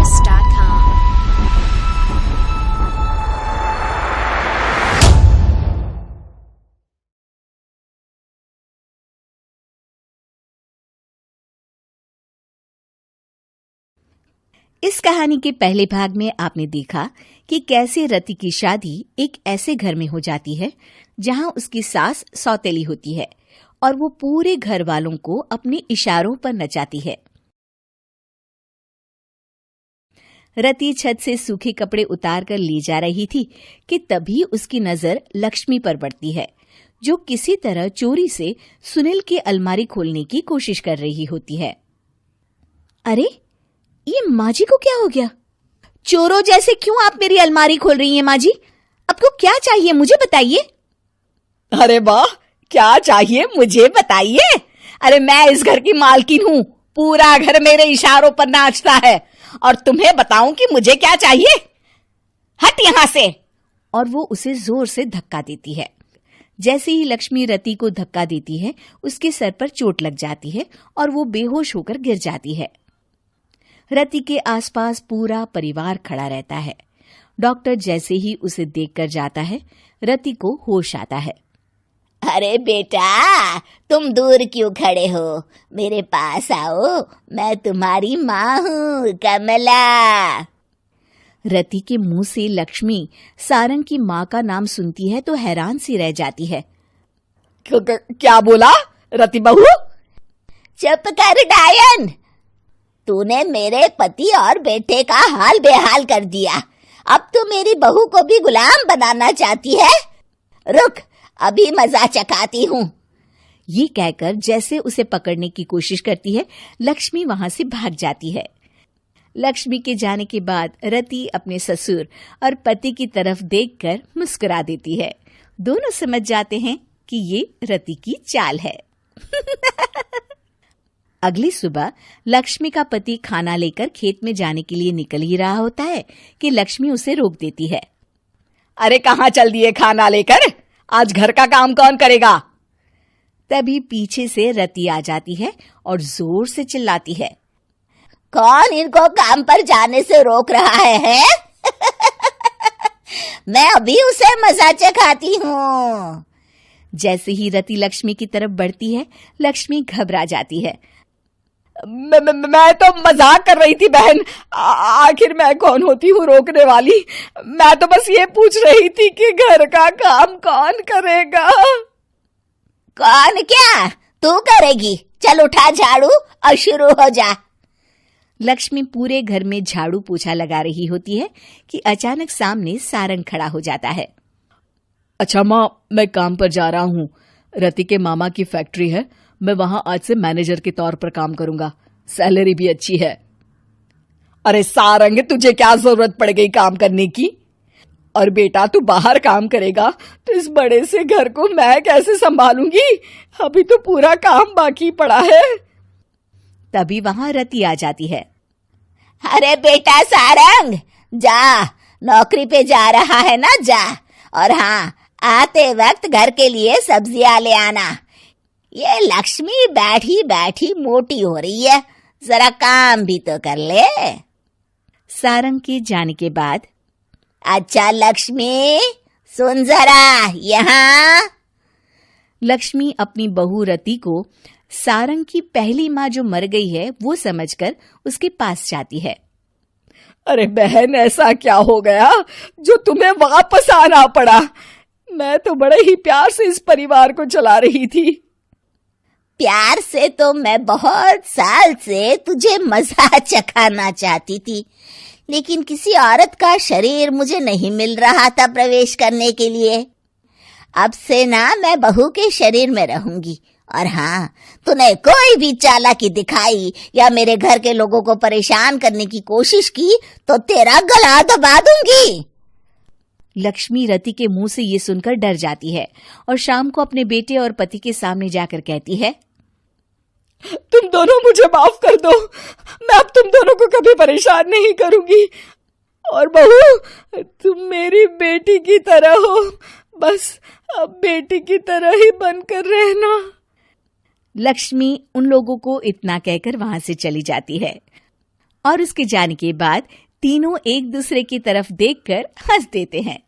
BeatStars.com. इस कहानी के पहले भाग में आपने देखा कि कैसे रति की शादी एक ऐसे घर में हो जाती है जहां उसकी सास सौतेली होती है और वो पूरे घर वालों को अपने इशारों पर नचाती है। रति छत से सूखे कपड़े उतार कर ले जा रही थी कि तभी उसकी नजर लक्ष्मी पर पड़ती है, जो किसी तरह चोरी से सुनील की अलमारी खोलने की कोशिश कर रही होती है। अरे, ये माँ जी को क्या हो गया? चोरों जैसे क्यों आप मेरी अलमारी खोल रही हैं माँ जी? आपको क्या चाहिए मुझे बताइए। अरे वाह, क्या चाहिए मुझे बताइए। अरे मैं इस घर की मालकिन हूँ, पूरा घर मेरे इशारों पर नाचता है और तुम्हें बताऊं कि मुझे क्या चाहिए? हट यहाँ से। और वो उसे जोर से धक्का देती है। जैसे ही लक्ष्मी रति को धक्का देती है, उसके सर पर चोट लग जाती है और वो बेहोश होकर गिर जाती है। रति के आसपास पूरा परिवार खड़ा रहता है। डॉक्टर जैसे ही उसे देखकर जाता है, रति को होश आता है। अरे बेटा, तुम दूर क्यों खड़े हो? मेरे पास आओ, मैं तुम्हारी माँ हूँ, कमला। रति के मुंह से लक्ष्मी सारंग की माँ का नाम सुनती है तो हैरान सी रह जाती है। क्या बोला रति बहू? चुप कर डायन, तूने मेरे पति और बेटे का हाल बेहाल कर दिया। अब तू मेरी बहू को भी गुलाम बनाना चाहती है? रुक, अभी मजा चखाती हूँ। ये कहकर जैसे उसे पकड़ने की कोशिश करती है, लक्ष्मी वहां से भाग जाती है। लक्ष्मी के जाने के बाद रति अपने ससुर और पति की तरफ देखकर मुस्कुरा देती है। दोनों समझ जाते हैं कि ये रति की चाल है। अगली सुबह लक्ष्मी का पति खाना लेकर खेत में जाने के लिए निकल ही रहा होता है कि लक्ष्मी उसे रोक देती है। अरे कहाँ चल दिए खाना लेकर? आज घर का काम कौन करेगा? तभी पीछे से रति आ जाती है और जोर से चिल्लाती है। कौन इनको काम पर जाने से रोक रहा है? मैं अभी उसे मजा चखाती हूँ। जैसे ही रति लक्ष्मी की तरफ बढ़ती है, लक्ष्मी घबरा जाती है। मैं तो मजाक कर रही थी बहन। आखिर मैं कौन होती हूँ रोकने वाली? मैं तो बस ये पूछ रही थी कि घर का काम कौन करेगा? कौन क्या? तू करेगी। चल उठा झाड़ू और शुरू हो जा। लक्ष्मी पूरे घर में झाड़ू पोछा लगा रही होती है कि अचानक सामने सारंग खड़ा हो जाता है। अच्छा माँ, मैं काम पर जा रहा हूँ। रति के मामा की फैक्ट्री है, मैं वहां आज से मैनेजर के तौर पर काम करूंगा। सैलरी भी अच्छी है। अरे सारंग, तुझे क्या जरूरत पड़ गई काम करने की? और बेटा तू बाहर काम करेगा तो इस बड़े से घर को मैं कैसे संभालूंगी? अभी तो पूरा काम बाकी पड़ा है। तभी वहां रति आ जाती है। अरे बेटा सारंग, जा, नौकरी पे जा रहा है ना, जा। और हाँ, आते वक्त घर के लिए सब्जियां ले आना। ये लक्ष्मी बैठी बैठी मोटी हो रही है, जरा काम भी तो कर ले। सारंग के जाने के बाद, अच्छा लक्ष्मी, सुन जरा यहाँ। लक्ष्मी अपनी बहू रति को सारंग की पहली माँ जो मर गई है वो समझकर उसके पास जाती है। अरे बहन, ऐसा क्या हो गया जो तुम्हें वापस आना पड़ा? मैं तो बड़े ही प्यार से इस परिवार को चला रही थी। प्यार से तो मैं बहुत साल से तुझे मजा चखाना चाहती थी, लेकिन किसी औरत का शरीर मुझे नहीं मिल रहा था प्रवेश करने के लिए। अब से ना मैं बहू के शरीर में रहूंगी। और हाँ, तूने कोई भी चालाकी दिखाई या मेरे घर के लोगों को परेशान करने की कोशिश की तो तेरा गला दबा दूंगी। लक्ष्मी रति के मुंह से ये सुनकर डर जाती है और शाम को अपने बेटे और पति के सामने जाकर कहती है, तुम दोनों मुझे माफ कर दो। मैं अब तुम दोनों को कभी परेशान नहीं करूंगी। और बहू, तुम मेरी बेटी की तरह हो, बस अब बेटी की तरह ही बनकर रहना। लक्ष्मी उन लोगों को इतना कहकर वहां से चली जाती है और उसके जाने के बाद तीनों एक दूसरे की तरफ देखकर हंस देते हैं।